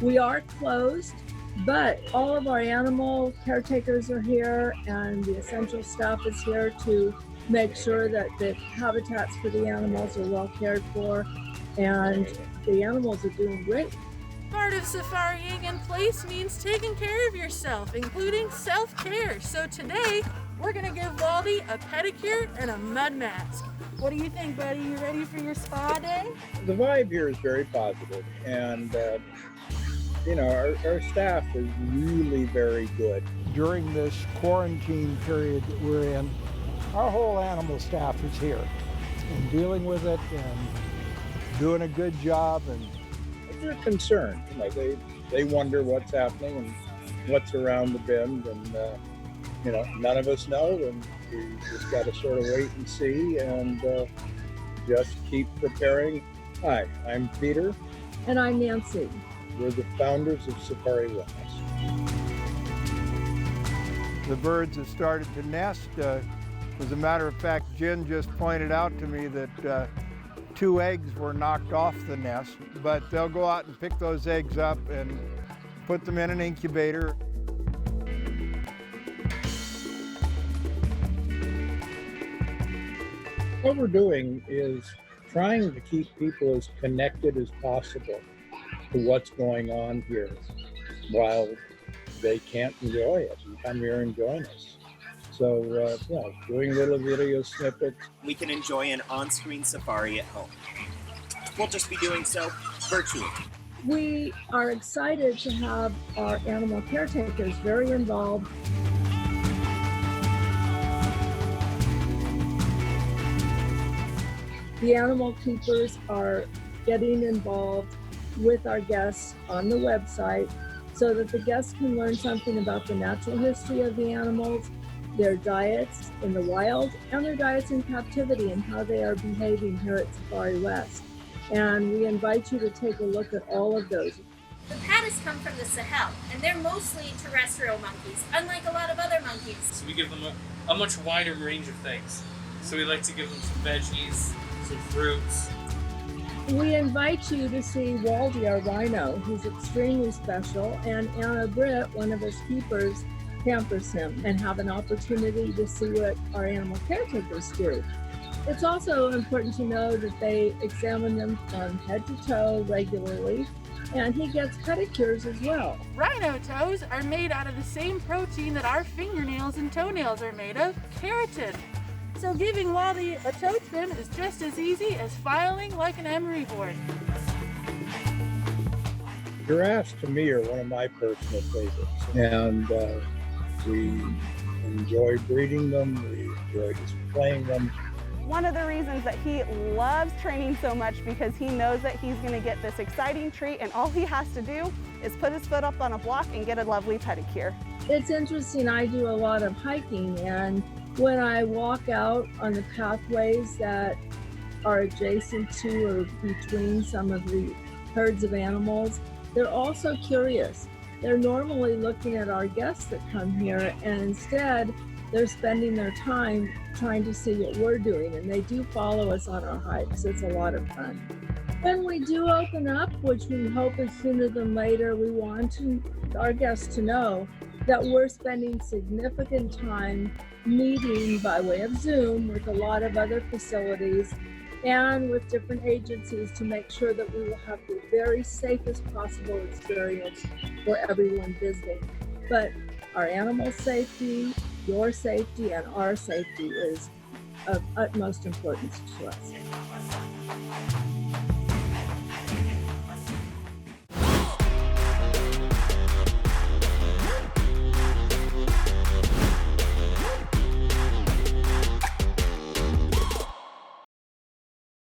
We are closed, but all of our animal caretakers are here and the essential staff is here to make sure that the habitats for the animals are well cared for, and the animals are doing great. Part of safarying in place means taking care of yourself, including self-care. So today, we're gonna give Waldy a pedicure and a mud mask. What do you think, buddy? You ready for your spa day? The vibe here is very positive, and our staff is really very good. During this quarantine period that we're in, our whole animal staff is here and dealing with it and doing a good job. And they're concerned. They wonder what's happening and what's around the bend, and none of us know, and we just got to sort of wait and see and just keep preparing. Hi, I'm Peter. And I'm Nancy. We're the founders of Safari Wellness. the birds have started to nest. As a matter of fact, Jen just pointed out to me that 2 eggs were knocked off the nest, but they'll go out and pick those eggs up and put them in an incubator. What we're doing is trying to keep people as connected as possible to what's going on here while they can't enjoy it and come here and join us. So, doing little video snippets. We can enjoy an on-screen safari at home. We'll just be doing so virtually. We are excited to have our animal caretakers very involved. The animal keepers are getting involved with our guests on the website so that the guests can learn something about the natural history of the animals, their diets in the wild, and their diets in captivity and how they are behaving here at Safari West. And we invite you to take a look at all of those. The paddas come from the Sahel, and they're mostly terrestrial monkeys, unlike a lot of other monkeys. So we give them a much wider range of things. So we like to give them some veggies, some fruits. We invite you to see Waldy, our rhino, who's extremely special, and Anna Britt, one of his keepers, pampers him, and have an opportunity to see what our animal caretakers do. It's also important to know that they examine them from head to toe regularly, and he gets pedicures as well. Rhino toes are made out of the same protein that our fingernails and toenails are made of, keratin. So giving Waldy a toe trim is just as easy as filing like an emery board. Giraffes to me are one of my personal favorites, and we enjoy breeding them, we enjoy displaying them. One of the reasons that he loves training so much because he knows that he's going to get this exciting treat, and all he has to do is put his foot up on a block and get a lovely pedicure. It's interesting, I do a lot of hiking, and when I walk out on the pathways that are adjacent to or between some of the herds of animals, they're also curious. They're normally looking at our guests that come here, and instead they're spending their time trying to see what we're doing, and they do follow us on our hikes. It's a lot of fun. When we do open up, which we hope is sooner than later, we want our guests to know that we're spending significant time meeting by way of Zoom with a lot of other facilities and with different agencies to make sure that we will have the very safest possible experience for everyone visiting. But our animal safety, your safety, and our safety is of utmost importance to us.